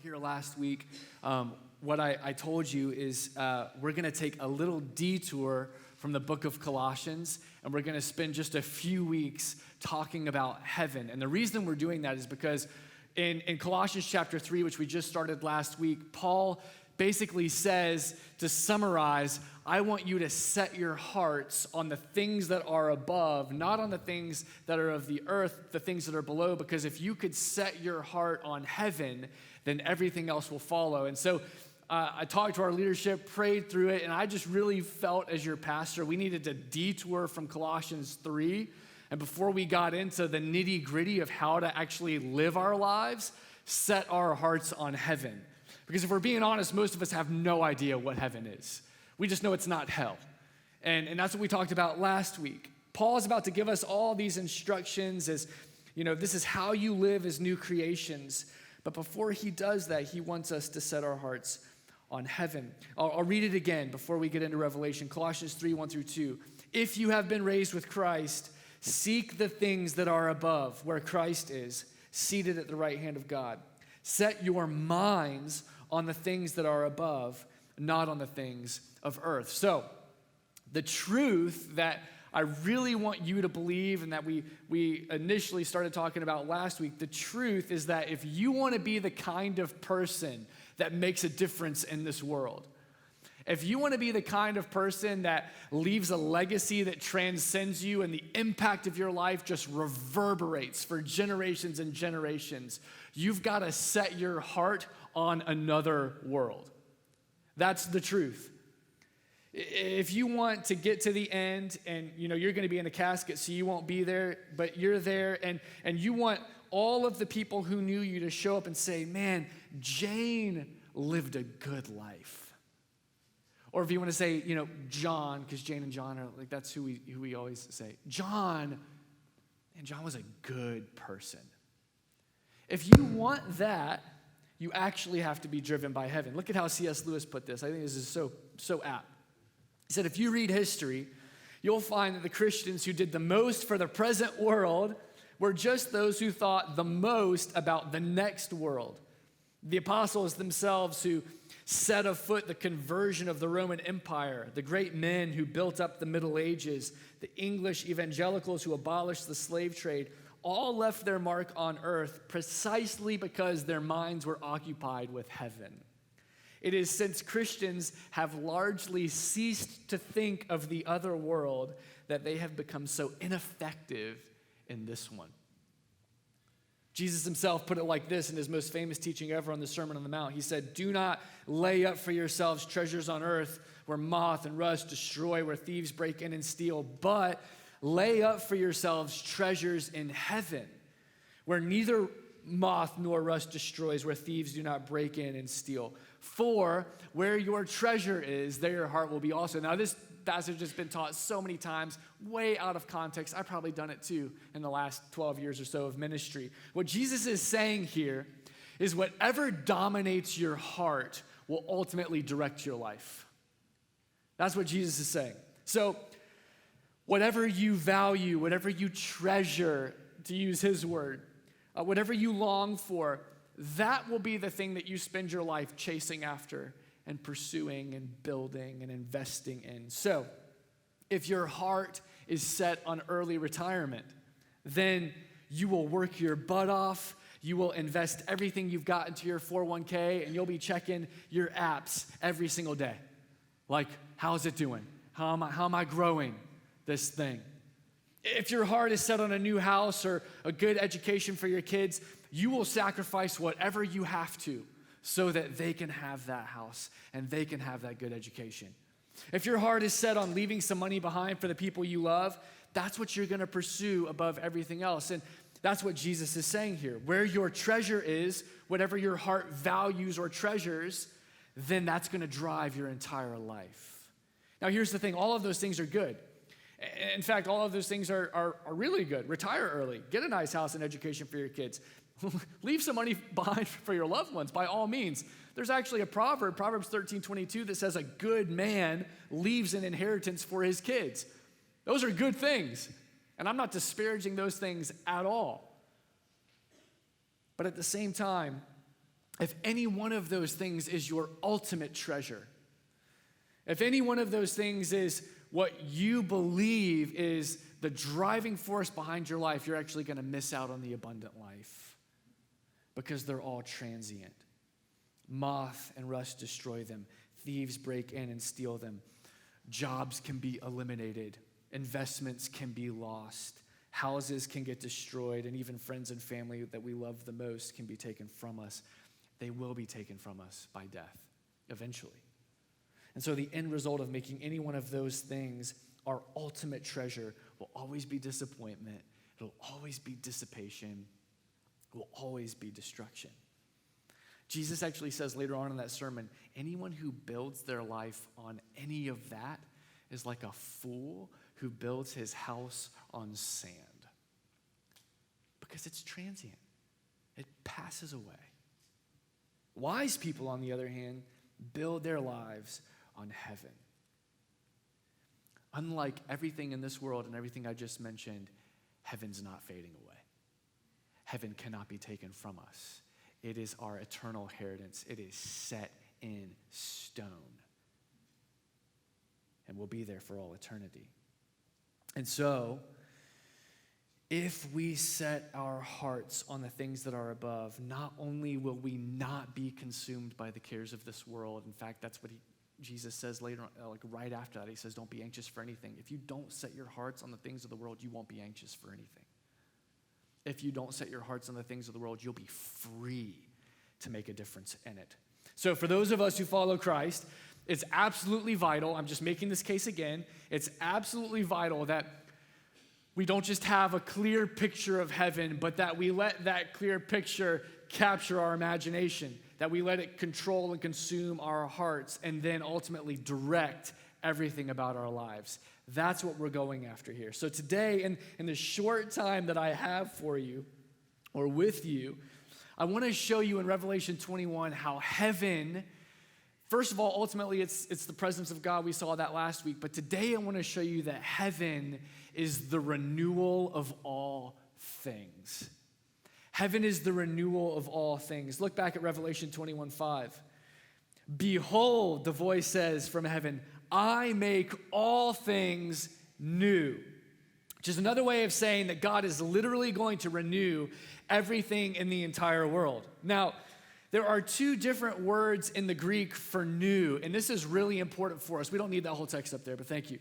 here last week, what I told you is we're going to take a little detour from the book of Colossians, and we're going to spend just a few weeks talking about heaven. And the reason we're doing that is because in Colossians chapter 3, which we just started last week, Paul basically says, to summarize, I want you to set your hearts on the things that are above, not on the things that are of the earth, the things that are below, because if you could set your heart on heaven, then everything else will follow. And so I talked to our leadership, prayed through it, and I just really felt as your pastor, we needed to detour from Colossians 3. And before we got into the nitty-gritty of how to actually live our lives, set our hearts on heaven. Because if we're being honest, most of us have no idea what heaven is. We just know it's not hell. And that's what we talked about last week. Paul is about to give us all these instructions as, this is how you live as new creations. But before he does that, he wants us to set our hearts on heaven. I'll read it again before we get into Revelation. Colossians 3, 1 through 2. If you have been raised with Christ, seek the things that are above, where Christ is, seated at the right hand of God. Set your minds on the things that are above, not on the things of earth. So, the truth that I really want you to believe and that we initially started talking about last week, the truth is that if you want to be the kind of person that makes a difference in this world, if you want to be the kind of person that leaves a legacy that transcends you and the impact of your life just reverberates for generations and generations, you've got to set your heart on another world. That's the truth. If you want to get to the end and you're going to be in a casket so you won't be there, but you're there and you want all of the people who knew you to show up and say, man, Jane lived a good life. Or if you want to say, John, because Jane and John are like, that's who we always say. John was a good person. If you want that, you actually have to be driven by heaven. Look at how C.S. Lewis put this. I think this is so apt. He said, if you read history, you'll find that the Christians who did the most for the present world were just those who thought the most about the next world. The apostles themselves who set afoot the conversion of the Roman Empire, the great men who built up the Middle Ages, the English evangelicals who abolished the slave trade, all left their mark on earth precisely because their minds were occupied with heaven. It is since Christians have largely ceased to think of the other world that they have become so ineffective in this one. Jesus himself put it like this in his most famous teaching ever on the Sermon on the Mount. He said, do not lay up for yourselves treasures on earth where moth and rust destroy, where thieves break in and steal, but lay up for yourselves treasures in heaven where neither moth nor rust destroys, where thieves do not break in and steal. For where your treasure is, there your heart will be also. Now this passage has been taught so many times, way out of context. I've probably done it too in the last 12 years or so of ministry. What Jesus is saying here is whatever dominates your heart will ultimately direct your life. That's what Jesus is saying. So whatever you value, whatever you treasure, to use his word, whatever you long for, that will be the thing that you spend your life chasing after and pursuing and building and investing in. So, if your heart is set on early retirement, then you will work your butt off, you will invest everything you've got into your 401k, and you'll be checking your apps every single day. Like, how's it doing? How am I growing this thing? If your heart is set on a new house or a good education for your kids, you will sacrifice whatever you have to so that they can have that house and they can have that good education. If your heart is set on leaving some money behind for the people you love, that's what you're going to pursue above everything else. And that's what Jesus is saying here. Where your treasure is, whatever your heart values or treasures, then that's going to drive your entire life. Now, here's the thing. All of those things are good. In fact, all of those things are really good. Retire early. Get a nice house and education for your kids. Leave some money behind for your loved ones, by all means. There's actually a proverb, Proverbs 13:22, that says a good man leaves an inheritance for his kids. Those are good things. And I'm not disparaging those things at all. But at the same time, if any one of those things is your ultimate treasure, if any one of those things is what you believe is the driving force behind your life, you're actually going to miss out on the abundant life because they're all transient. Moth and rust destroy them. Thieves break in and steal them. Jobs can be eliminated. Investments can be lost. Houses can get destroyed, and even friends and family that we love the most can be taken from us. They will be taken from us by death eventually. And so the end result of making any one of those things our ultimate treasure will always be disappointment. It'll always be dissipation. It will always be destruction. Jesus actually says later on in that sermon, anyone who builds their life on any of that is like a fool who builds his house on sand. Because it's transient. It passes away. Wise people, on the other hand, build their lives on heaven. Unlike everything in this world and everything I just mentioned, heaven's not fading away. Heaven cannot be taken from us. It is our eternal inheritance. It is set in stone and will be there for all eternity. And so, if we set our hearts on the things that are above, not only will we not be consumed by the cares of this world. In fact, that's what Jesus says later on, like right after that. He says, don't be anxious for anything. If you don't set your hearts on the things of the world, you won't be anxious for anything. If you don't set your hearts on the things of the world, you'll be free to make a difference in it. So for those of us who follow Christ, it's absolutely vital. I'm just making this case again. It's absolutely vital that we don't just have a clear picture of heaven, but that we let that clear picture capture our imagination, that we let it control and consume our hearts, and then ultimately direct everything about our lives. That's what we're going after here. So today, in the short time that I have for you, or with you, I want to show you in Revelation 21 how heaven, first of all, ultimately it's the presence of God. We saw that last week. But today I want to show you that heaven is the renewal of all things. Heaven is the renewal of all things. Look back at Revelation 21:5. Behold, the voice says from heaven, I make all things new. Which is another way of saying that God is literally going to renew everything in the entire world. Now, there are two different words in the Greek for new, and this is really important for us. We don't need that whole text up there, but thank you.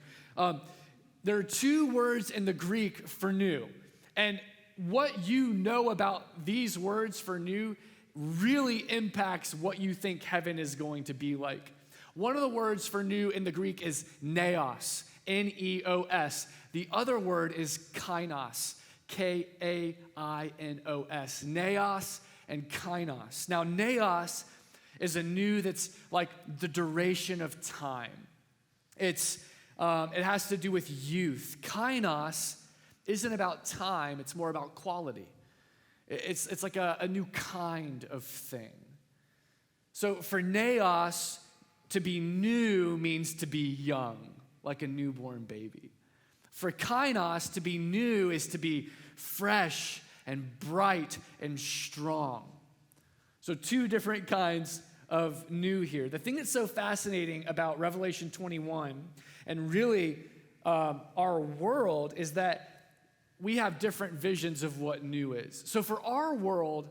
There are two words in the Greek for new, and what you know about these words for new really impacts what you think heaven is going to be like. One of the words for new in the Greek is neos, N-E-O-S. The other word is kainos, K-A-I-N-O-S. Neos and kainos. Now, neos is a new that's like the duration of time. It has to do with youth. Kainos isn't about time, it's more about quality. It's like a new kind of thing. So for neos, to be new means to be young, like a newborn baby. For kainos, to be new is to be fresh and bright and strong. So two different kinds of new here. The thing that's so fascinating about Revelation 21 and really our world is that we have different visions of what new is. So for our world,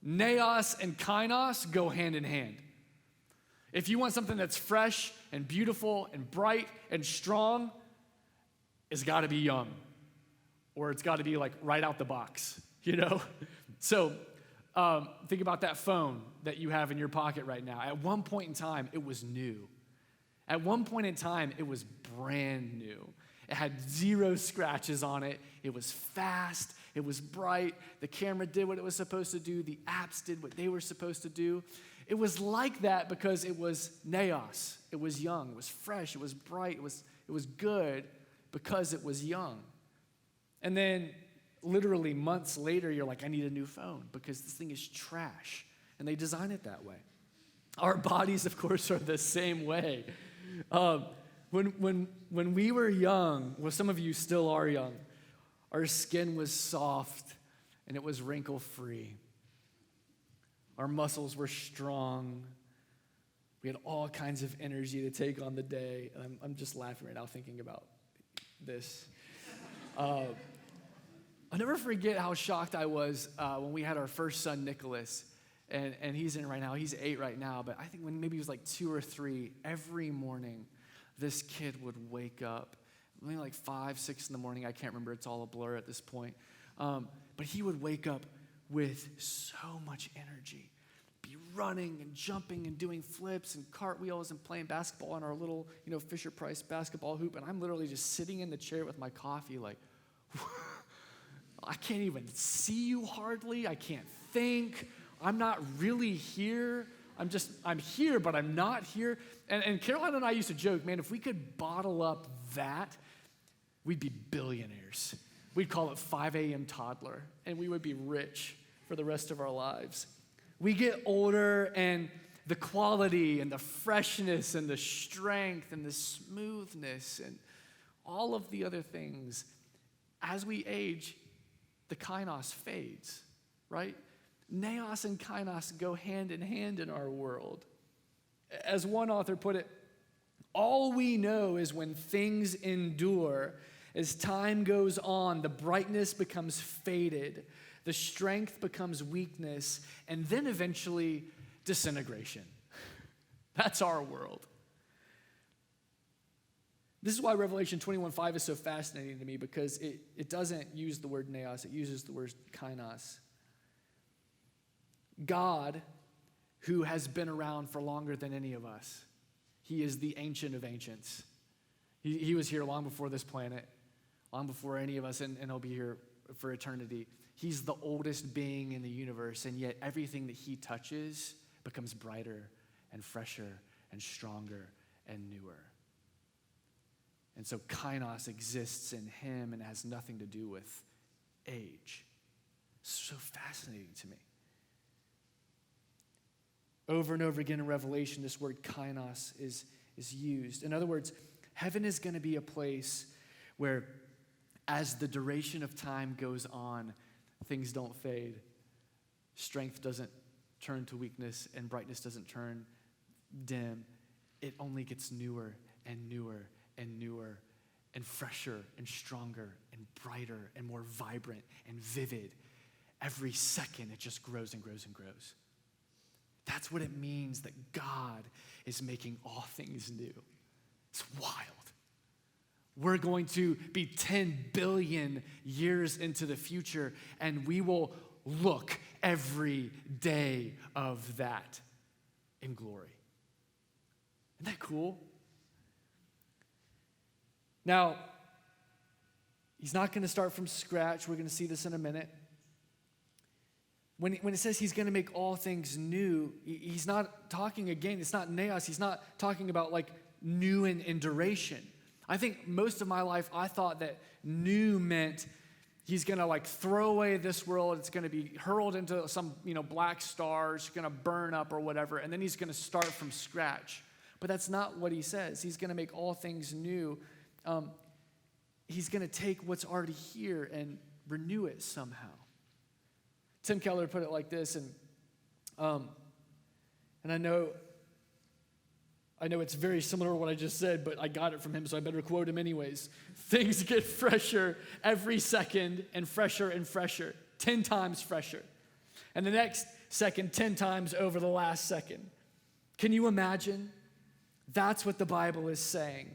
neos and kainos go hand in hand. If you want something that's fresh and beautiful and bright and strong, it's got to be young, or it's got to be like right out the box, you know? So think about that phone that you have in your pocket right now. At one point in time, it was new. At one point in time, it was brand new. It had 0 scratches on it. It was fast. It was bright. The camera did what it was supposed to do. The apps did what they were supposed to do. It was like that because it was neos. It was young. It was fresh. It was bright. It was good because it was young. And then literally months later, you're like, I need a new phone because this thing is trash. And they design it that way. Our bodies, of course, are the same way. When we were young, well, some of you still are young, our skin was soft and it was wrinkle-free. Our muscles were strong. We had all kinds of energy to take on the day. And I'm just laughing right now thinking about this. I'll never forget how shocked I was when we had our first son, Nicholas. And he's in right now. He's 8 right now. But I think when maybe he was like 2 or 3, every morning, this kid would wake up. Maybe like 5, 6 in the morning. I can't remember. It's all a blur at this point. But he would wake up with so much energy. Be running and jumping and doing flips and cartwheels and playing basketball on our little, Fisher-Price basketball hoop. And I'm literally just sitting in the chair with my coffee like, I can't even see you hardly. I can't think. I'm not really here. I'm here, but I'm not here. And Caroline and I used to joke, man, if we could bottle up that, we'd be billionaires. We'd call it 5 a.m. toddler, and we would be rich for the rest of our lives. We get older, and the quality and the freshness and the strength and the smoothness and all of the other things, as we age, the kainos fades, right? Neos and kainos go hand in hand in our world. As one author put it, all we know is when things endure, as time goes on, the brightness becomes faded, the strength becomes weakness, and then eventually disintegration. That's our world. This is why Revelation 21:5 is so fascinating to me, because it doesn't use the word neos, it uses the word kainos. God, who has been around for longer than any of us, he is the Ancient of Ancients. He was here long before this planet, long before any of us, and he'll be here for eternity. He's the oldest being in the universe, and yet everything that he touches becomes brighter and fresher and stronger and newer. And so kainos exists in him and has nothing to do with age. So fascinating to me. Over and over again in Revelation, this word kainos is used. In other words, heaven is going to be a place where, as the duration of time goes on, things don't fade. Strength doesn't turn to weakness, and brightness doesn't turn dim. It only gets newer and newer and newer and fresher and stronger and brighter and more vibrant and vivid. Every second, it just grows and grows and grows. That's what it means that God is making all things new. It's wild. We're going to be 10 billion years into the future, and we will look every day of that in glory. Isn't that cool? Now, he's not going to start from scratch. We're going to see this in a minute. When it says he's going to make all things new, he's not talking, again, it's not neos. He's not talking about like new in duration. I think most of my life I thought that new meant he's going to like throw away this world. It's going to be hurled into some, black star. It's going to burn up or whatever. And then he's going to start from scratch. But that's not what he says. He's going to make all things new. He's going to take what's already here and renew it somehow. Tim Keller put it like this, and I know it's very similar to what I just said, but I got it from him, so I better quote him anyways. Things get fresher every second and fresher, 10 times fresher. And the next second, 10 times over the last second. Can you imagine? That's what the Bible is saying.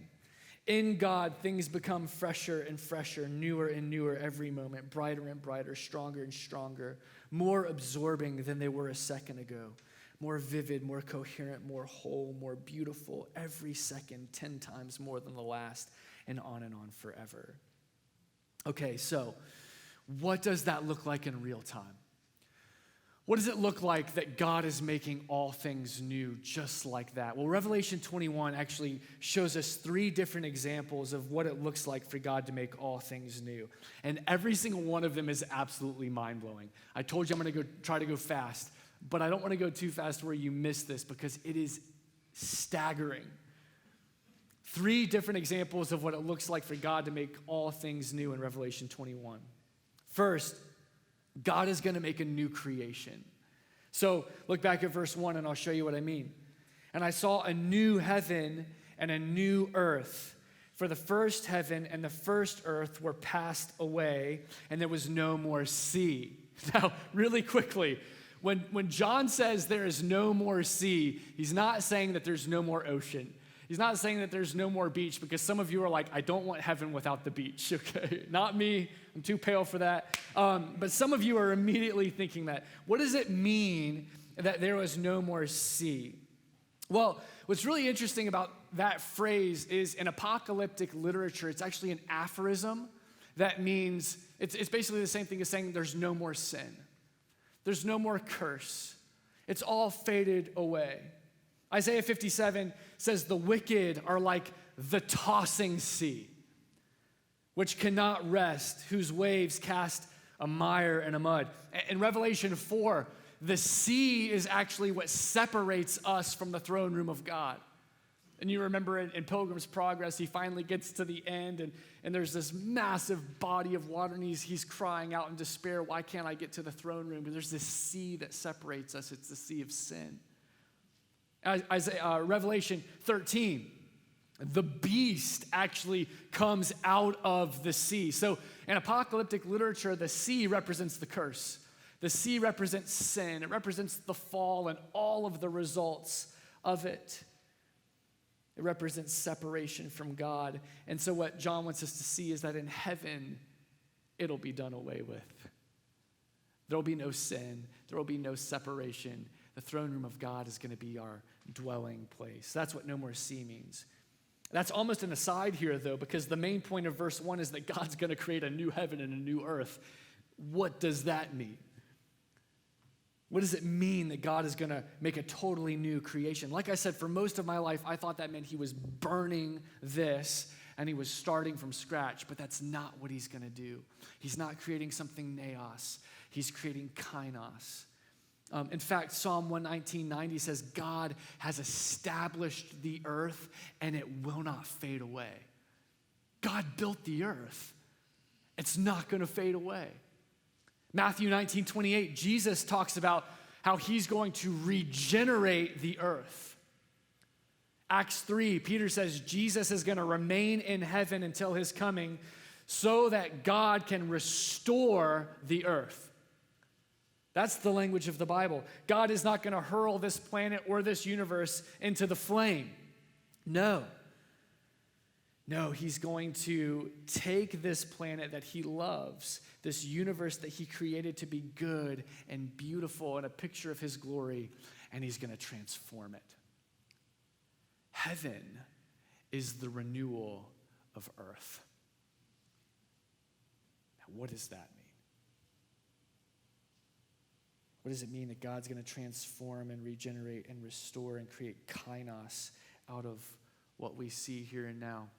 In God, things become fresher and fresher, newer and newer every moment, brighter and brighter, stronger and stronger, more absorbing than they were a second ago, more vivid, more coherent, more whole, more beautiful, every second, 10 times more than the last, and on forever. Okay, so what does that look like in real time? What does it look like that God is making all things new just like that? Well, Revelation 21 actually shows us 3 different examples of what it looks like for God to make all things new. And every single one of them is absolutely mind-blowing. I told you I'm going to try to go fast, but I don't want to go too fast where you miss this because it is staggering. 3 different examples of what it looks like for God to make all things new in Revelation 21. First, God is going to make a new creation. So look back at verse 1 and I'll show you what I mean. And I saw a new heaven and a new earth. For the first heaven and the first earth were passed away, and there was no more sea. Now, really quickly, when John says there is no more sea, he's not saying that there's no more ocean. He's not saying that there's no more beach, because some of you are like, I don't want heaven without the beach, okay? Not me. I'm too pale for that. But some of you are immediately thinking that. What does it mean that there was no more sea? Well, what's really interesting about that phrase is in apocalyptic literature, it's actually an aphorism that means, it's basically the same thing as saying there's no more sin. There's no more curse. It's all faded away. Isaiah 57 says the wicked are like the tossing sea, which cannot rest, whose waves cast a mire and a mud. In Revelation 4, the sea is actually what separates us from the throne room of God. And you remember in Pilgrim's Progress, he finally gets to the end, and there's this massive body of water, and he's crying out in despair, why can't I get to the throne room? But there's this sea that separates us. It's the sea of sin. Revelation 13, the beast actually comes out of the sea. So in apocalyptic literature, the sea represents the curse. The sea represents sin. It represents the fall and all of the results of it. It represents separation from God. And so what John wants us to see is that in heaven, it'll be done away with. There will be no sin. There will be no separation. The throne room of God is going to be our dwelling place. That's what no more sea means. That's almost an aside here, though, because the main point of verse 1 is that God's going to create a new heaven and a new earth. What does that mean? What does it mean that God is going to make a totally new creation? Like I said, for most of my life, I thought that meant he was burning this and he was starting from scratch, but that's not what he's going to do. He's not creating something naos. He's creating kainos. In fact, Psalm 119:90 says, God has established the earth and it will not fade away. God built the earth. It's not going to fade away. Matthew 19:28, Jesus talks about how he's going to regenerate the earth. Acts 3, Peter says Jesus is going to remain in heaven until his coming so that God can restore the earth. That's the language of the Bible. God is not going to hurl this planet or this universe into the flame. No, he's going to take this planet that he loves, this universe that he created to be good and beautiful and a picture of his glory, and he's going to transform it. Heaven is the renewal of earth. Now, what does that mean? What does it mean that God's going to transform and regenerate and restore and create kainos out of what we see here and now?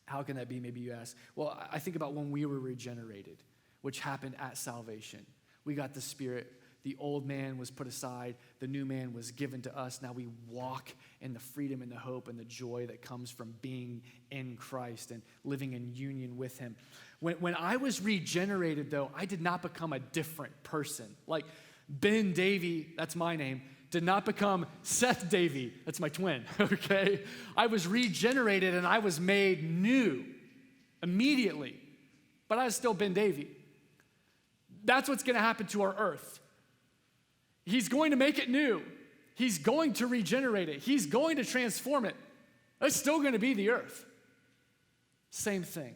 How can that be, maybe you ask? Well, I think about when we were regenerated, which happened at salvation. We got the Spirit. The old man was put aside. The new man was given to us. Now we walk in the freedom and the hope and the joy that comes from being in Christ and living in union with him. When I was regenerated, though, I did not become a different person. Like Ben Davey, that's my name, did not become Seth Davey. That's my twin, okay? I was regenerated and I was made new immediately, but I was still Ben Davey. That's what's going to happen to our earth. He's going to make it new. He's going to regenerate it. He's going to transform it. It's still going to be the earth. Same thing.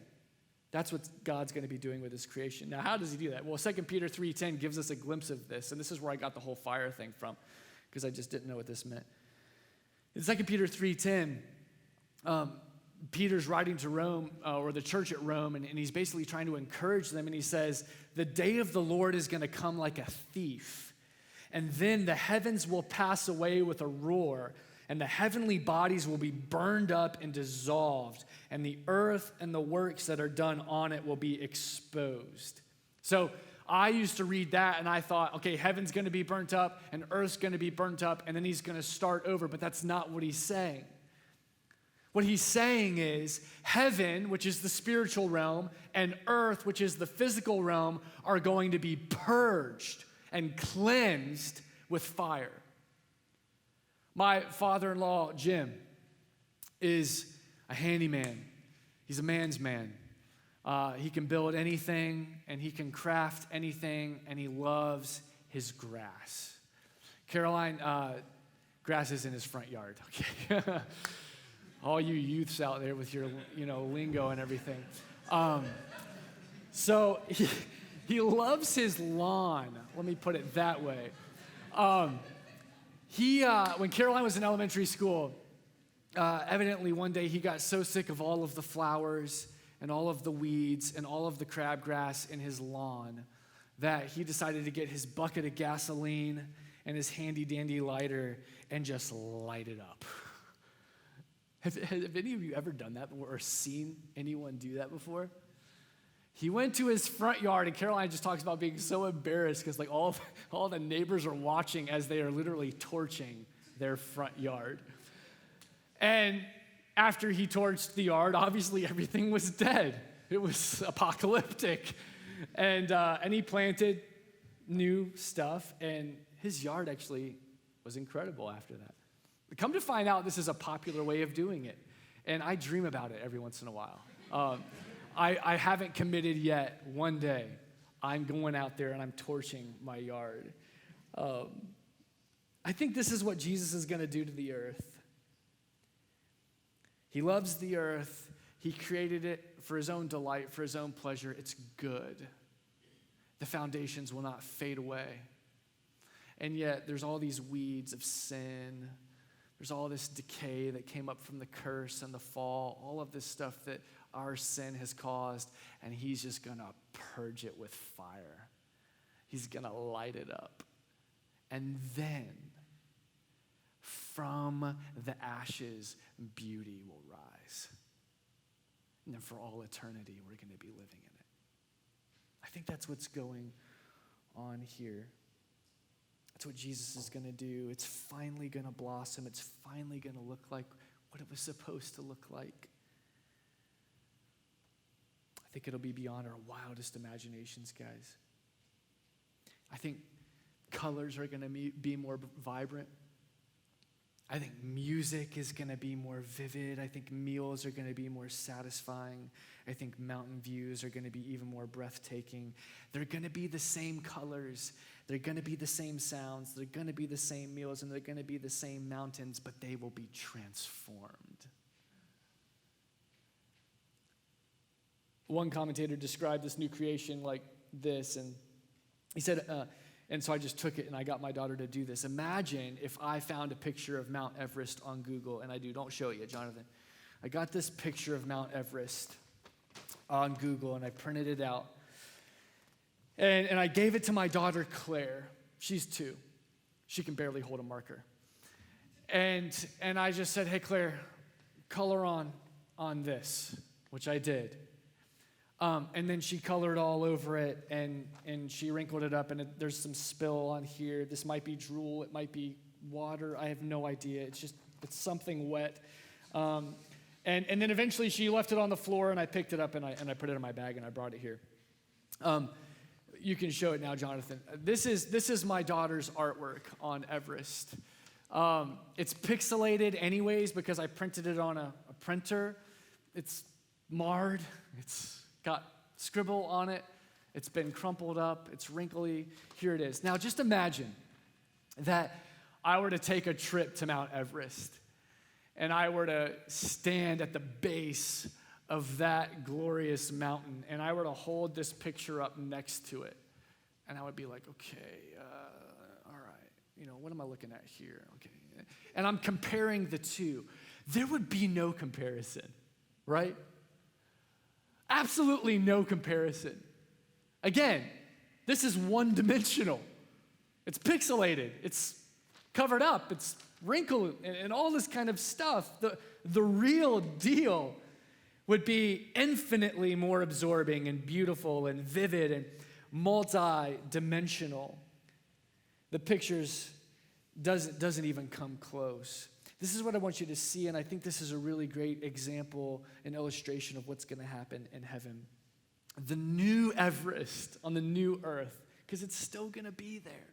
That's what God's going to be doing with his creation. Now, how does he do that? Well, 2 Peter 3:10 gives us a glimpse of this, and this is where I got the whole fire thing from, because I just didn't know what this meant. In 2 Peter 3:10, Peter's writing to Rome, or the church at Rome, and he's basically trying to encourage them, and he says, the day of the Lord is going to come like a thief, and then the heavens will pass away with a roar, and the heavenly bodies will be burned up and dissolved, and the earth and the works that are done on it will be exposed. So I used to read that and I thought, okay, heaven's going to be burnt up and earth's going to be burnt up, and then he's going to start over, but that's not what he's saying. What he's saying is heaven, which is the spiritual realm, and earth, which is the physical realm, are going to be purged and cleansed with fire. My father-in-law, Jim, is a handyman. He's a man's man. He can build anything, and he can craft anything, and he loves his grass. Caroline, grass is in his front yard, okay? All you youths out there with your, lingo and everything. So he loves his lawn. Let me put it that way. When Caroline was in elementary school, evidently one day he got so sick of all of the flowers and all of the weeds and all of the crabgrass in his lawn that he decided to get his bucket of gasoline and his handy-dandy lighter and just light it up. Have any of you ever done that before or seen anyone do that before? He went to his front yard, and Caroline just talks about being so embarrassed because like all the neighbors are watching as they are literally torching their front yard. And after he torched the yard, obviously everything was dead. It was apocalyptic. And he planted new stuff, and his yard actually was incredible after that. But come to find out, this is a popular way of doing it. And I dream about it every once in a while. I haven't committed yet. One day, I'm going out there and I'm torching my yard. I think this is what Jesus is going to do to the earth. He loves the earth. He created it for his own delight, for his own pleasure. It's good. The foundations will not fade away. And yet, there's all these weeds of sin. There's all this decay that came up from the curse and the fall, all of this stuff that our sin has caused, and he's just going to purge it with fire. He's going to light it up. And then, from the ashes, beauty will rise. And then for all eternity, we're going to be living in it. I think that's what's going on here. That's what Jesus is going to do. It's finally going to blossom. It's finally going to look like what it was supposed to look like. I think it'll be beyond our wildest imaginations, guys. I think colors are going to be more vibrant. I think music is going to be more vivid. I think meals are going to be more satisfying. I think mountain views are going to be even more breathtaking. They're going to be the same colors. They're going to be the same sounds. They're going to be the same meals, and they're going to be the same mountains, but they will be transformed. One commentator described this new creation like this, and he said, and so I just took it and I got my daughter to do this. Imagine if I found a picture of Mount Everest on Google, and I do. Don't show it yet, Jonathan. I got this picture of Mount Everest on Google, and I printed it out. And I gave it to my daughter, Claire. She's 2. She can barely hold a marker. And I just said, hey, Claire, color on this, which I did. And then she colored all over it, and she wrinkled it up, and there's some spill on here. This might be drool. It might be water. I have no idea. It's something wet. And then eventually she left it on the floor, and I picked it up, and I put it in my bag, and I brought it here. You can show it now, Jonathan. This is my daughter's artwork on Everest. It's pixelated anyways because I printed it on a printer. It's marred. It's got scribble on it. It's been crumpled up. It's wrinkly. Here it is. Now, just imagine that I were to take a trip to Mount Everest and I were to stand at the base of that glorious mountain and I were to hold this picture up next to it. And I would be like, okay, all right. What am I looking at here? Okay. And I'm comparing the two. There would be no comparison, right? Absolutely no comparison. Again, this is one-dimensional. It's pixelated. It's covered up. It's wrinkled and all this kind of stuff. The real deal would be infinitely more absorbing and beautiful and vivid and multi-dimensional. The pictures doesn't even come close. This is what I want you to see, and I think this is a really great example and illustration of what's going to happen in heaven. The new Everest on the new earth, because it's still going to be there.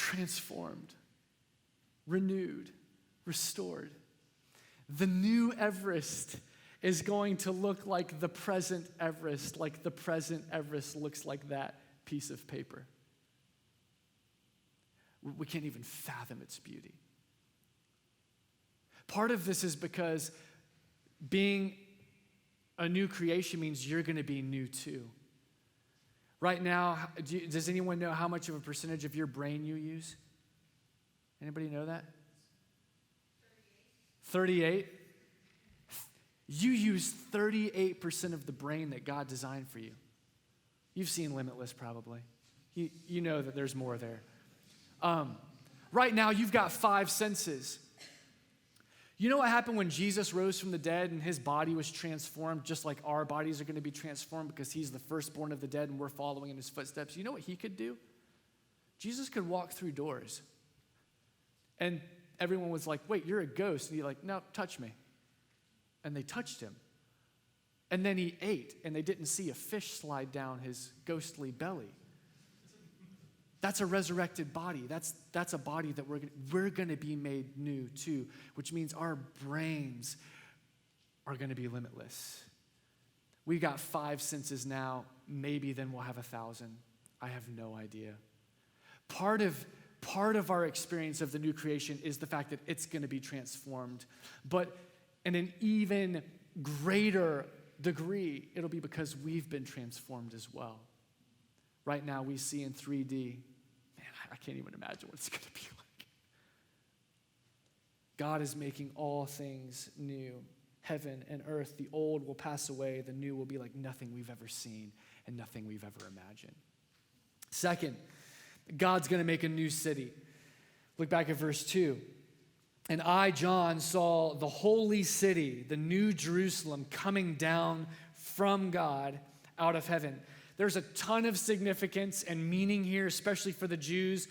transformed, renewed, restored. The new Everest is going to look like the present Everest looks like that piece of paper. We can't even fathom its beauty. Part of this is because being a new creation means you're going to be new too. Right now, does anyone know how much of a percentage of your brain you use? Anybody know that? 38? You use 38% of the brain that God designed for you. You've seen Limitless probably. You know that there's more there. Right now, you've got 5 senses. You know what happened when Jesus rose from the dead and his body was transformed, just like our bodies are going to be transformed because he's the firstborn of the dead and we're following in his footsteps? You know what he could do? Jesus could walk through doors. And everyone was like, wait, you're a ghost. And he's like, no, touch me. And they touched him. And then he ate, and they didn't see a fish slide down his ghostly belly. That's a resurrected body. That's a body that we're going to be made new too, which means our brains are going to be limitless. We've got 5 senses now. Maybe then we'll have 1,000. I have no idea. Part of our experience of the new creation is the fact that it's going to be transformed. But in an even greater degree, it'll be because we've been transformed as well. Right now, we see in 3D. Man, I can't even imagine what it's going to be like. God is making all things new. Heaven and earth, the old will pass away. The new will be like nothing we've ever seen and nothing we've ever imagined. Second, God's going to make a new city. Look back at verse 2. And I, John, saw the holy city, the new Jerusalem, coming down from God out of heaven. There's a ton of significance and meaning here, especially for the Jews.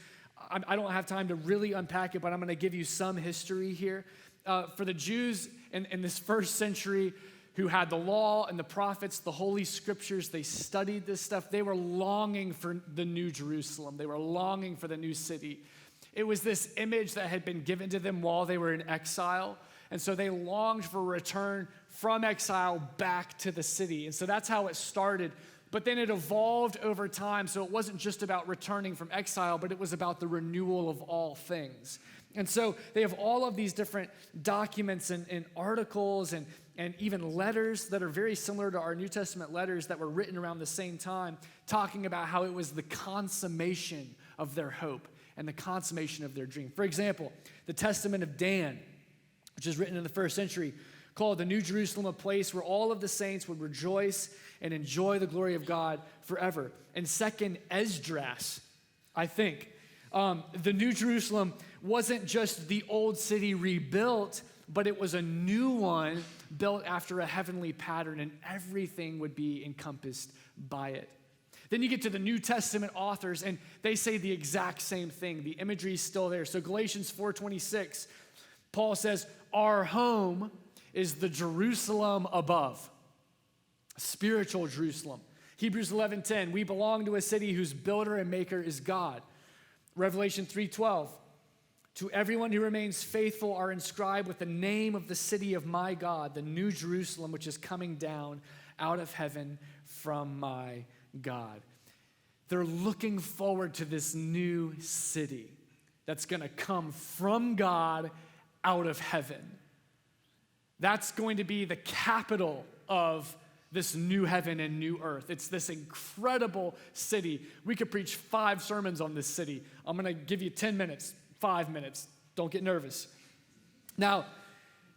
I don't have time to really unpack it, but I'm going to give you some history here. For the Jews in this first century who had the law and the prophets, the holy scriptures, they studied this stuff. They were longing for the new Jerusalem. They were longing for the new city. It was this image that had been given to them while they were in exile. And so they longed for a return from exile back to the city. And so that's how it started. But then it evolved over time. So it wasn't just about returning from exile, but it was about the renewal of all things. And so they have all of these different documents and articles and even letters that are very similar to our New Testament letters that were written around the same time, talking about how it was the consummation of their hope and the consummation of their dream. For example, the Testament of Dan, which is written in the first century, called the New Jerusalem, a place where all of the saints would rejoice and enjoy the glory of God forever. And second, Esdras, I think, the New Jerusalem wasn't just the old city rebuilt, but it was a new one built after a heavenly pattern, and everything would be encompassed by it. Then you get to the New Testament authors, and they say the exact same thing. The imagery is still there. So Galatians 4:26, Paul says, our home is the Jerusalem above, spiritual Jerusalem. Hebrews 11:10, we belong to a city whose builder and maker is God. Revelation 3:12, to everyone who remains faithful are inscribed with the name of the city of my God, the new Jerusalem, which is coming down out of heaven from my God. They're looking forward to this new city that's going to come from God out of heaven. That's going to be the capital of this new heaven and new earth. It's this incredible city. We could preach 5 sermons on this city. I'm going to give you 10 minutes, 5 minutes. Don't get nervous. Now,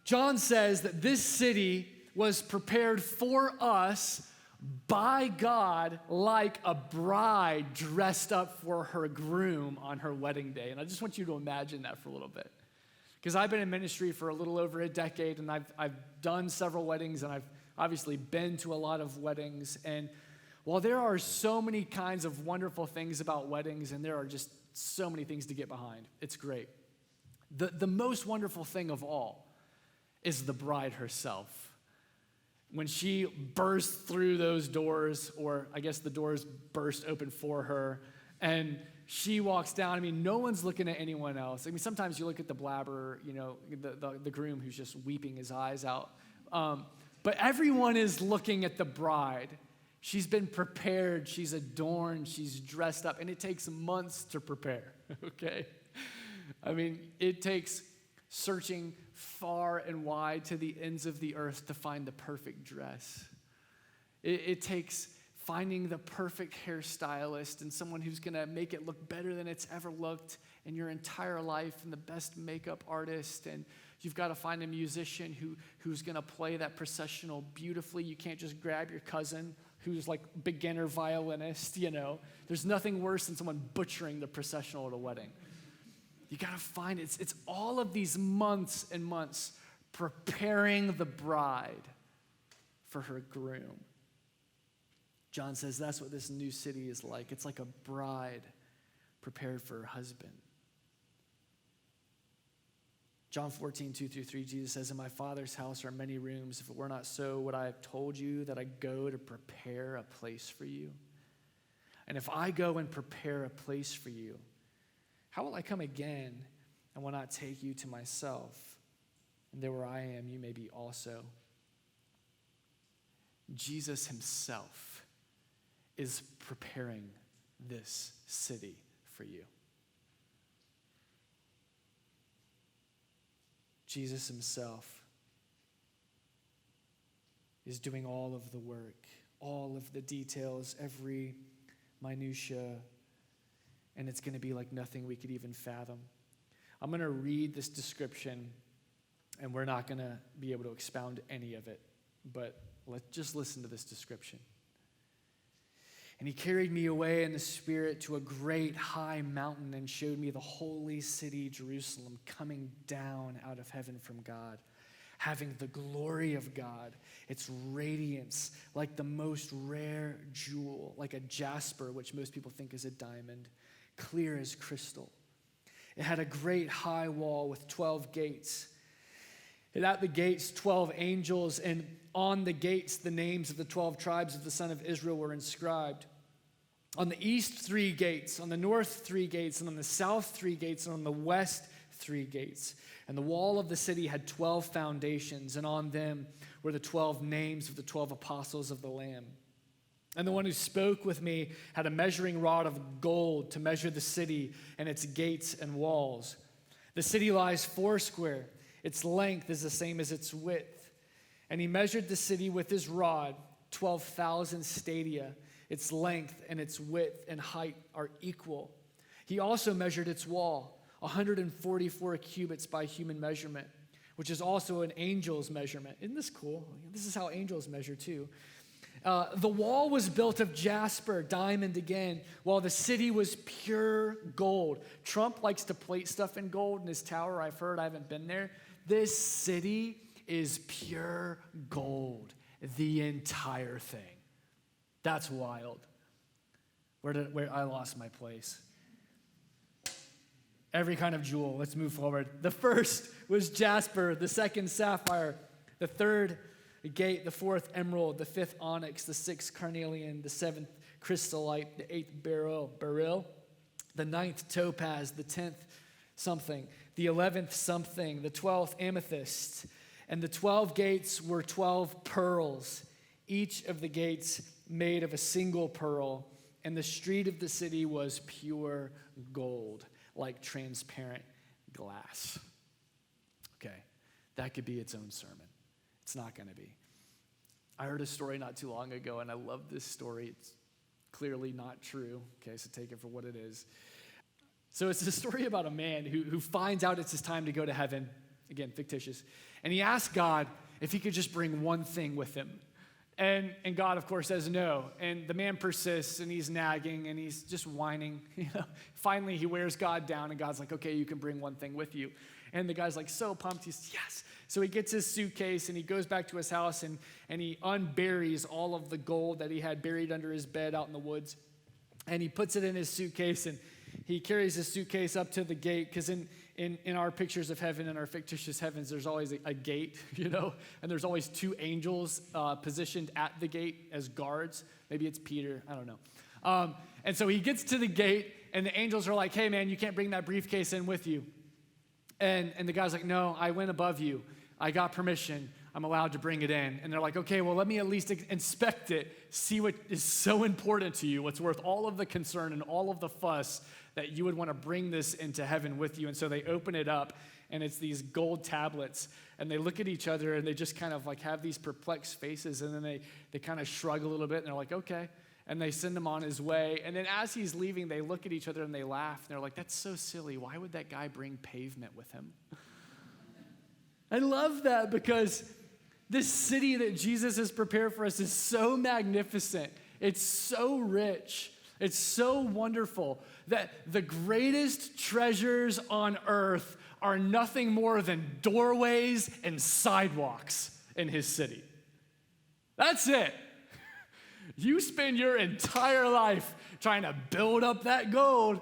John says that this city was prepared for us by God like a bride dressed up for her groom on her wedding day. And I just want you to imagine that for a little bit. Because I've been in ministry for a little over a decade, and I've done several weddings, and I've obviously been to a lot of weddings. And while there are so many kinds of wonderful things about weddings, and there are just so many things to get behind, it's great. The most wonderful thing of all is the bride herself. When she bursts through those doors, or I guess the doors burst open for her, and she walks down. I mean, no one's looking at anyone else. I mean, sometimes you look at the blabber, you know, the groom who's just weeping his eyes out. But everyone is looking at the bride. She's been prepared, she's adorned, she's dressed up, and it takes months to prepare, okay? I mean, it takes searching far and wide to the ends of the earth to find the perfect dress. It takes finding the perfect hairstylist and someone who's gonna make it look better than it's ever looked in your entire life, and the best makeup artist, and you've got to find a musician who's gonna play that processional beautifully. You can't just grab your cousin who's like beginner violinist, you know. There's nothing worse than someone butchering the processional at a wedding. You got to find it. It's all of these months and months preparing the bride for her groom. John says that's what this new city is like. It's like a bride prepared for her husband. John 14:2-3, Jesus says, in my Father's house are many rooms. If it were not so, would I have told you that I go to prepare a place for you? And if I go and prepare a place for you, how will I come again and will not take you to myself? And there where I am, you may be also. Jesus himself is preparing this city for you. Jesus himself is doing all of the work, all of the details, every minutia, and it's going to be like nothing we could even fathom. I'm going to read this description, and we're not going to be able to expound any of it, but let's just listen to this description. And he carried me away in the Spirit to a great high mountain and showed me the holy city, Jerusalem, coming down out of heaven from God, having the glory of God, its radiance like the most rare jewel, like a jasper, which most people think is a diamond, clear as crystal. It had a great high wall with 12 gates. And at the gates, 12 angels, and on the gates, the names of the 12 tribes of the son of Israel were inscribed. On the east, 3 gates, on the north, 3 gates, and on the south, 3 gates, and on the west, 3 gates. And the wall of the city had 12 foundations, and on them were the 12 names of the 12 apostles of the Lamb. And the one who spoke with me had a measuring rod of gold to measure the city and its gates and walls. The city lies 4 square. Its length is the same as its width. And he measured the city with his rod, 12,000 stadia. Its length and its width and height are equal. He also measured its wall, 144 cubits by human measurement, which is also an angel's measurement. Isn't this cool? This is how angels measure too. The wall was built of jasper, diamond again, while the city was pure gold. Trump likes to plate stuff in gold in his tower. I've heard, I haven't been there. This city is pure gold, the entire thing. That's wild. Where I lost my place. Every kind of jewel. Let's move forward. The first was jasper, the second sapphire, the third gate, the fourth emerald, the fifth onyx, the sixth carnelian, the seventh chrysolite, the eighth beryl, the ninth topaz, the 10th something, the 11th something, the 12th amethyst. And the 12 gates were 12 pearls, each of the gates made of a single pearl, and the street of the city was pure gold, like transparent glass. Okay, that could be its own sermon. It's not going to be. I heard a story not too long ago, and I love this story. It's clearly not true, okay, so take it for what it is. So it's a story about a man who finds out it's his time to go to heaven, again, fictitious, and he asks God if he could just bring one thing with him. And God, of course, says no. And the man persists, and he's nagging, and he's just whining. Finally, he wears God down, and God's like, okay, you can bring one thing with you. And the guy's like so pumped. He's, yes. So he gets his suitcase, and he goes back to his house, and he unburies all of the gold that he had buried under his bed out in the woods. And he puts it in his suitcase, and he carries his suitcase up to the gate, because in our pictures of heaven, in our fictitious heavens, there's always a gate, and there's always 2 angels positioned at the gate as guards. Maybe it's Peter, I don't know. And so he gets to the gate, and the angels are like, hey, man, you can't bring that briefcase in with you. And the guy's like, no, I went above you. I got permission. I'm allowed to bring it in. And they're like, okay, well, let me at least inspect it, see what is so important to you, what's worth all of the concern and all of the fuss that you would want to bring this into heaven with you. And so they open it up, and it's these gold tablets, and they look at each other, and they just kind of like have these perplexed faces, and then they kind of shrug a little bit, and they're like, okay. And they send him on his way. And then as he's leaving, they look at each other and they laugh. And they're like, that's so silly. Why would that guy bring pavement with him? I love that because this city that Jesus has prepared for us is so magnificent. It's so rich. It's so wonderful that the greatest treasures on earth are nothing more than doorways and sidewalks in his city. That's it. You spend your entire life trying to build up that gold,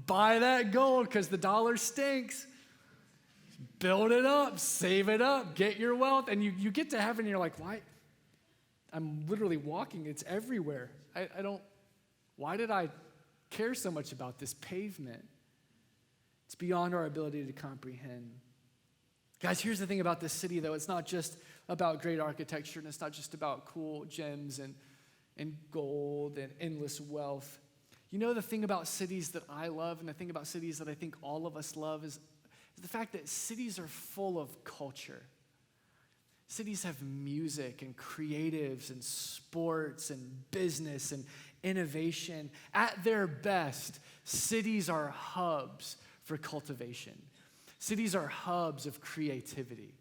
buy that gold because the dollar stinks. Build it up, save it up, get your wealth, and you get to heaven and you're like, why? I'm literally walking, it's everywhere. Why did I care so much about this pavement? It's beyond our ability to comprehend. Guys, here's the thing about this city, though. It's not just about great architecture, and it's not just about cool gems and gold and endless wealth. You know, the thing about cities that I love, and the thing about cities that I think all of us love is the fact that cities are full of culture. Cities have music and creatives and sports and business and innovation. At their best, cities are hubs for cultivation. Cities are hubs of creativity.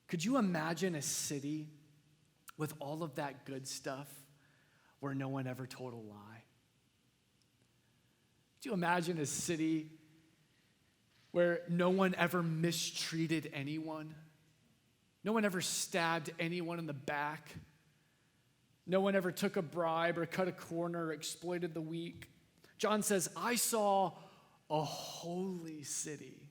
Could you imagine a city with all of that good stuff where no one ever told a lie? Could you imagine a city where no one ever mistreated anyone? No one ever stabbed anyone in the back? No one ever took a bribe or cut a corner or exploited the weak? John says, I saw a holy city.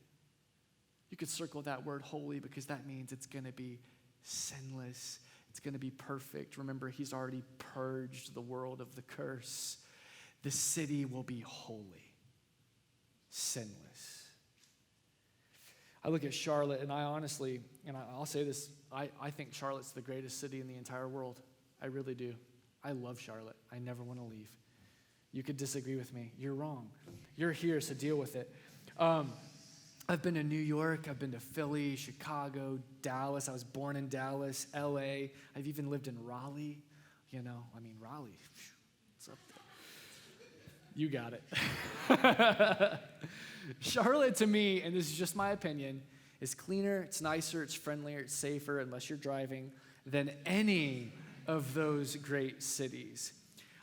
You could circle that word holy because that means it's going to be sinless. It's going to be perfect. Remember, he's already purged the world of the curse. The city will be holy, sinless. I look at Charlotte, and I honestly, and I'll say this, I think Charlotte's the greatest city in the entire world. I really do. I love Charlotte. I never want to leave. You could disagree with me. You're wrong. You're here, so deal with it. I've been to New York. I've been to Philly, Chicago, Dallas. I was born in Dallas, LA. I've even lived in Raleigh. Raleigh. What's up there? You got it. Charlotte, to me, and this is just my opinion, is cleaner, it's nicer, it's friendlier, it's safer, unless you're driving, than any of those great cities.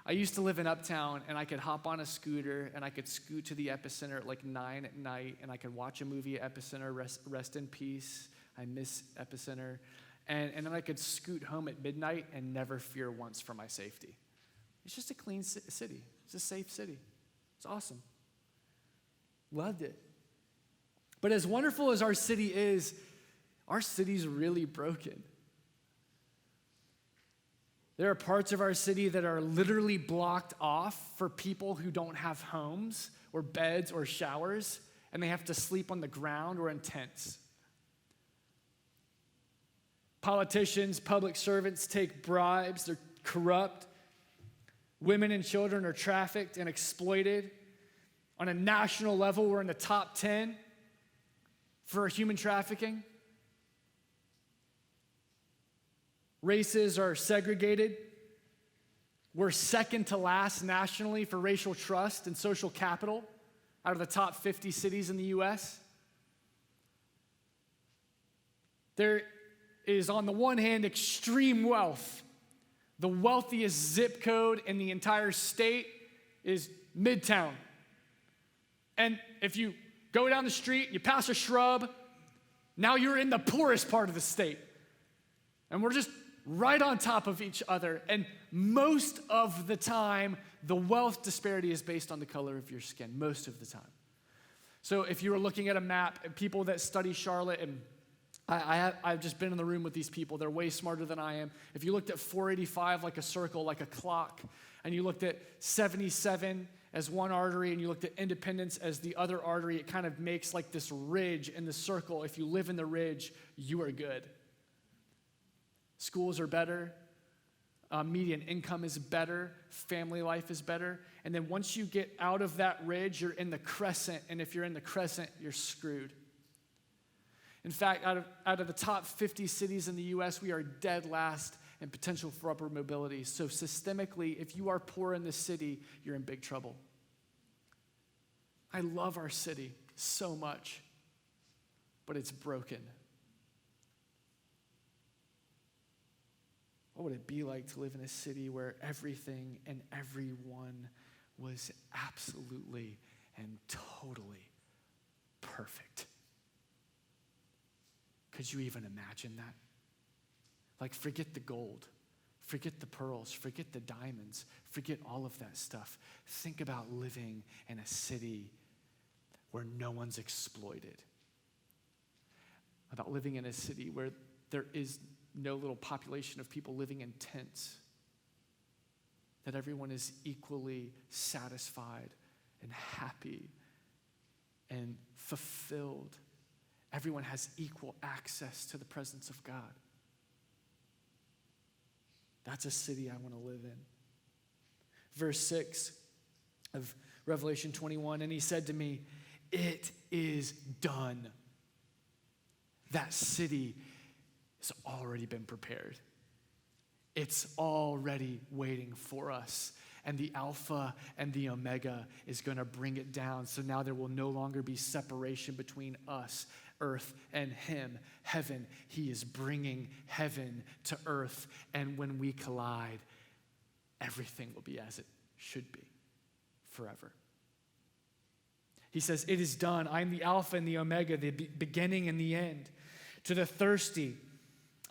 I used to live in Uptown, and I could hop on a scooter, and I could scoot to the Epicenter at like 9 at night, and I could watch a movie at Epicenter, rest in peace. I miss Epicenter. And then I could scoot home at midnight and never fear once for my safety. It's just a clean city. It's a safe city. It's awesome. Loved it. But as wonderful as our city is, our city's really broken. There are parts of our city that are literally blocked off for people who don't have homes or beds or showers, and they have to sleep on the ground or in tents. Politicians, public servants take bribes, they're corrupt. Women and children are trafficked and exploited. On a national level, we're in the top 10 for human trafficking. Races are segregated. We're second to last nationally for racial trust and social capital out of the top 50 cities in the U.S. There is, on the one hand, extreme wealth. The wealthiest zip code in the entire state is Midtown. And if you go down the street, you pass a shrub, now you're in the poorest part of the state. And we're just right on top of each other. And most of the time, the wealth disparity is based on the color of your skin, most of the time. So if you were looking at a map, and people that study Charlotte, and I've just been in the room with these people, they're way smarter than I am. If you looked at 485 like a circle, like a clock, and you looked at 77 as one artery and you looked at Independence as the other artery, it kind of makes like this ridge in the circle. If you live in the ridge, you are good. Schools are better. Median income is better. Family life is better. And then once you get out of that ridge, you're in the crescent. And if you're in the crescent, you're screwed. In fact, out of the top 50 cities in the U.S., we are dead last in potential for upward mobility. So systemically, if you are poor in this city, you're in big trouble. I love our city so much, but it's broken. What would it be like to live in a city where everything and everyone was absolutely and totally perfect? Could you even imagine that? Like, forget the gold, forget the pearls, forget the diamonds, forget all of that stuff. Think about living in a city where no one's exploited. About living in a city where there is no little population of people living in tents. That everyone is equally satisfied and happy and fulfilled. Everyone has equal access to the presence of God. That's a city I want to live in. Verse 6 of Revelation 21, and he said to me, "It is done." That city has already been prepared. It's already waiting for us. And the Alpha and the Omega is going to bring it down. So now there will no longer be separation between us, earth, and him, heaven. He is bringing heaven to earth. And when we collide, everything will be as it should be forever. He says, "It is done. I am the Alpha and the Omega, the beginning and the end. To the thirsty,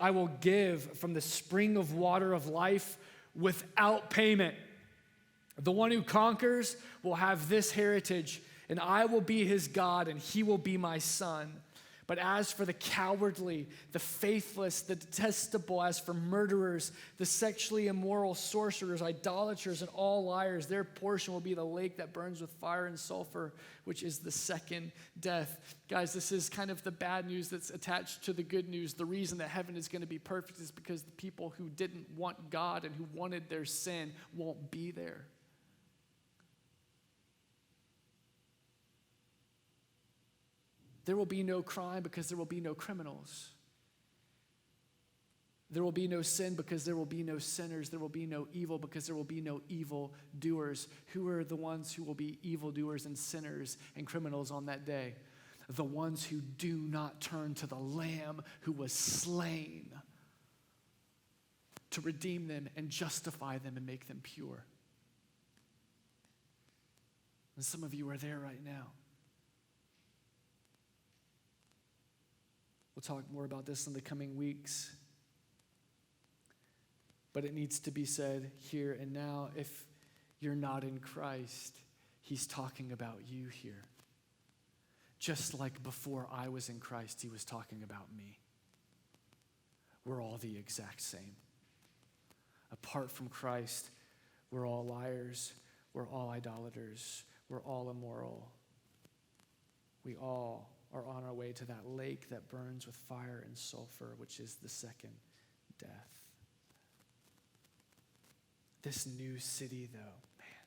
I will give from the spring of water of life without payment. The one who conquers will have this heritage, and I will be his God, and he will be my son. But as for the cowardly, the faithless, the detestable, as for murderers, the sexually immoral, sorcerers, idolaters, and all liars, their portion will be the lake that burns with fire and sulfur, which is the second death." Guys, this is kind of the bad news that's attached to the good news. The reason that heaven is going to be perfect is because the people who didn't want God and who wanted their sin won't be there. There will be no crime because there will be no criminals. There will be no sin because there will be no sinners. There will be no evil because there will be no evil doers. Who are the ones who will be evildoers and sinners and criminals on that day? The ones who do not turn to the Lamb who was slain to redeem them and justify them and make them pure. And some of you are there right now. We'll talk more about this in the coming weeks. But it needs to be said here and now. If you're not in Christ, he's talking about you here. Just like before I was in Christ, he was talking about me. We're all the exact same. Apart from Christ, we're all liars. We're all idolaters. We're all immoral. We all are on our way to that lake that burns with fire and sulfur, which is the second death. This new city, though, man,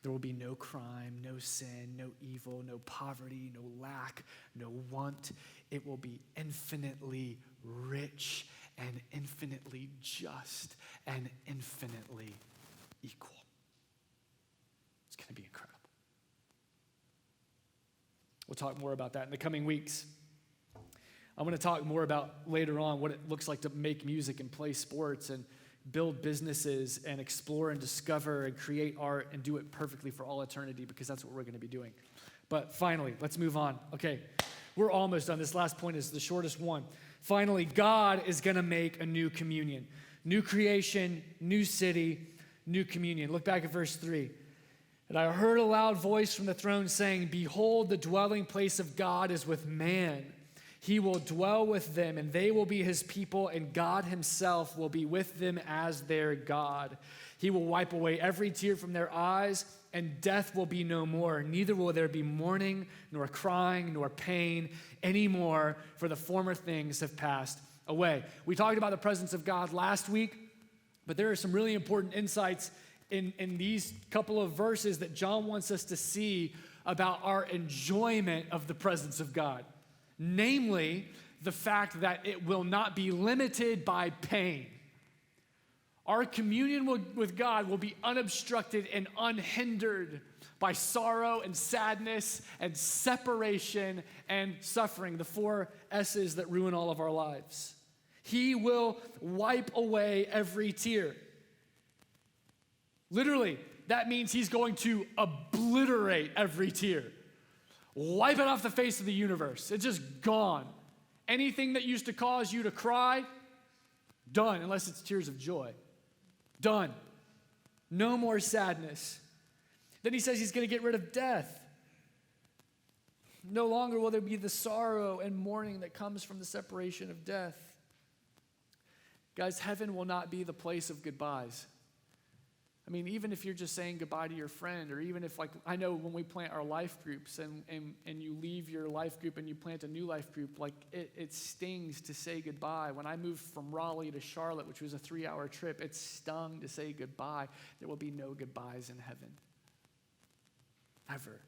there will be no crime, no sin, no evil, no poverty, no lack, no want. It will be infinitely rich and infinitely just and infinitely equal. It's going to be incredible. We'll talk more about that in the coming weeks. I'm going to talk more about later on what it looks like to make music and play sports and build businesses and explore and discover and create art and do it perfectly for all eternity, because that's what we're going to be doing. But finally, let's move on. Okay, we're almost done. This last point is the shortest one. Finally, God is going to make a new communion. New creation, new city, new communion. Look back at verse 3. "And I heard a loud voice from the throne saying, 'Behold, the dwelling place of God is with man. He will dwell with them, and they will be his people, and God himself will be with them as their God. He will wipe away every tear from their eyes, and death will be no more. Neither will there be mourning, nor crying, nor pain anymore, for the former things have passed away. We talked about the presence of God last week, but there are some really important insights in these couple of verses that John wants us to see about our enjoyment of the presence of God. Namely, the fact that it will not be limited by pain. Our communion with God will be unobstructed and unhindered by sorrow and sadness and separation and suffering, the 4 S's that ruin all of our lives. He will wipe away every tear. Literally, that means he's going to obliterate every tear. Wipe it off the face of the universe. It's just gone. Anything that used to cause you to cry, done, unless it's tears of joy. Done. No more sadness. Then he says he's going to get rid of death. No longer will there be the sorrow and mourning that comes from the separation of death. Guys, heaven will not be the place of goodbyes. I mean, even if you're just saying goodbye to your friend, or even if, like, I know when we plant our life groups and you leave your life group and you plant a new life group, like, it stings to say goodbye. When I moved from Raleigh to Charlotte, which was a 3-hour trip, it stung to say goodbye. There will be no goodbyes in heaven. Ever.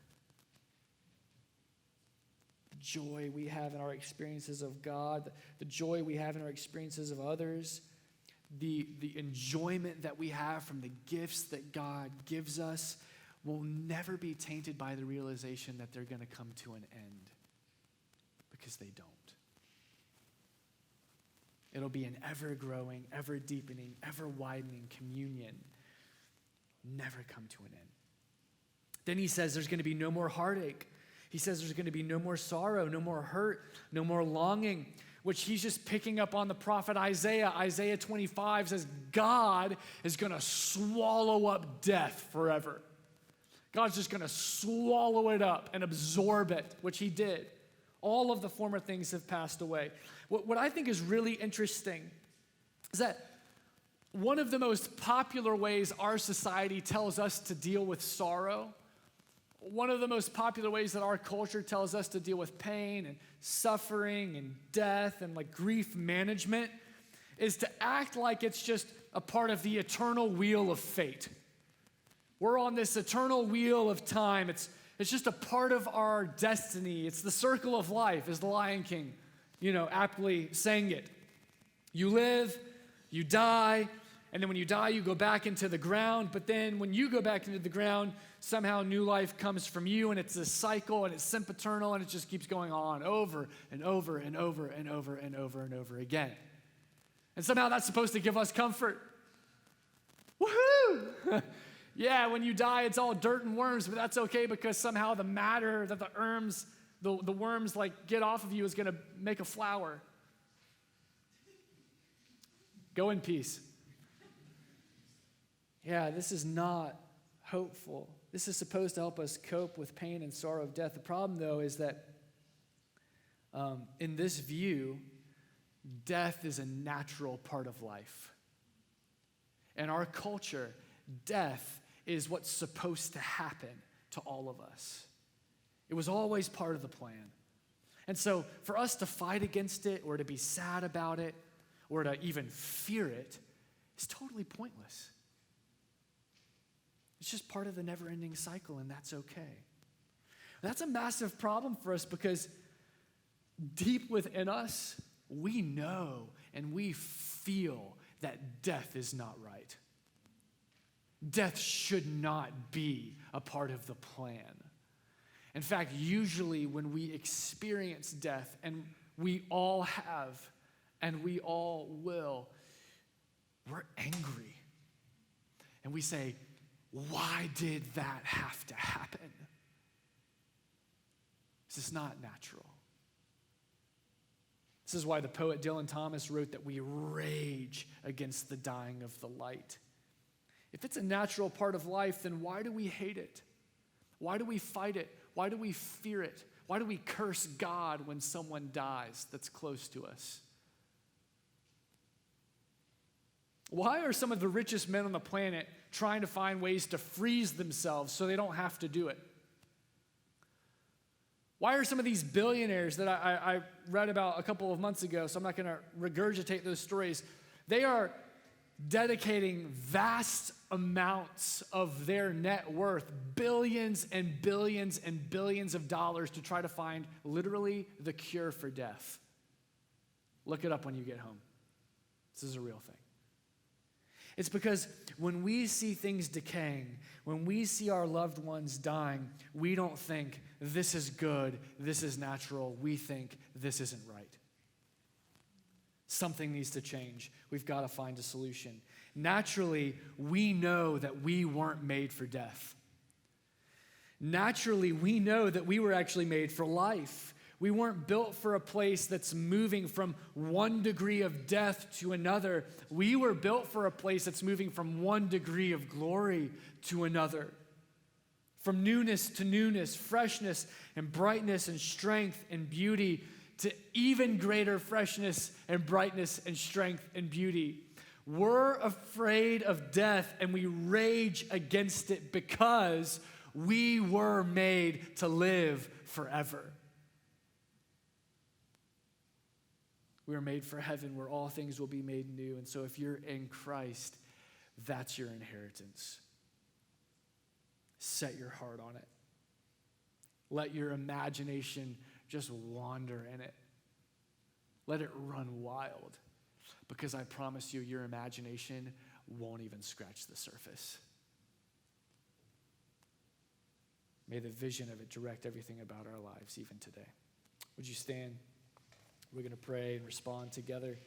The joy we have in our experiences of God, the joy we have in our experiences of others, the enjoyment that we have from the gifts that God gives us will never be tainted by the realization that they're going to come to an end, because they don't. It'll be an ever-growing, ever-deepening, ever-widening communion, never come to an end. Then he says there's going to be no more heartache. He says there's going to be no more sorrow, no more hurt, no more longing, which he's just picking up on the prophet Isaiah. Isaiah 25 says God is going to swallow up death forever. God's just going to swallow it up and absorb it, which he did. All of the former things have passed away. What I think is really interesting is that one of the most popular ways our society tells us to deal with sorrow, one of the most popular ways that our culture tells us to deal with pain and suffering and death and, like, grief management, is to act like it's just a part of the eternal wheel of fate. We're on this eternal wheel of time. It's just a part of our destiny. It's the circle of life, as the Lion King, aptly sang it. You live, you die, and then when you die, you go back into the ground. But then when you go back into the ground, somehow new life comes from you, and it's a cycle, and it's sempiternal, and it just keeps going on over and over and over and over and over and over again. And somehow that's supposed to give us comfort. Woohoo! Yeah, when you die, it's all dirt and worms, but that's okay, because somehow the matter that the worms like get off of you is going to make a flower. Go in peace. Yeah, this is not hopeful. This is supposed to help us cope with pain and sorrow of death. The problem, though, is that in this view, death is a natural part of life. In our culture, death is what's supposed to happen to all of us. It was always part of the plan. And so for us to fight against it, or to be sad about it, or to even fear it, is totally pointless. It's just part of the never-ending cycle, and that's okay. That's a massive problem for us, because deep within us, we know and we feel that death is not right. Death should not be a part of the plan. In fact, usually when we experience death, and we all have, and we all will, we're angry. And we say, why did that have to happen? This is not natural. This is why the poet Dylan Thomas wrote that we rage against the dying of the light. If it's a natural part of life, then why do we hate it? Why do we fight it? Why do we fear it? Why do we curse God when someone dies that's close to us? Why are some of the richest men on the planet trying to find ways to freeze themselves so they don't have to do it? Why are some of these billionaires that I read about a couple of months ago, so I'm not going to regurgitate those stories, they are dedicating vast amounts of their net worth, billions and billions and billions of dollars to try to find literally the cure for death. Look it up when you get home. This is a real thing. It's because when we see things decaying, when we see our loved ones dying, we don't think this is good, this is natural. We think this isn't right. Something needs to change. We've got to find a solution. Naturally, we know that we weren't made for death. Naturally, we know that we were actually made for life. We weren't built for a place that's moving from one degree of death to another. We were built for a place that's moving from one degree of glory to another. From newness to newness, freshness and brightness and strength and beauty to even greater freshness and brightness and strength and beauty. We're afraid of death and we rage against it because we were made to live forever. We were made for heaven where all things will be made new. And so if you're in Christ, that's your inheritance. Set your heart on it. Let your imagination just wander in it. Let it run wild. Because I promise you, your imagination won't even scratch the surface. May the vision of it direct everything about our lives, even today. Would you stand? We're going to pray and respond together.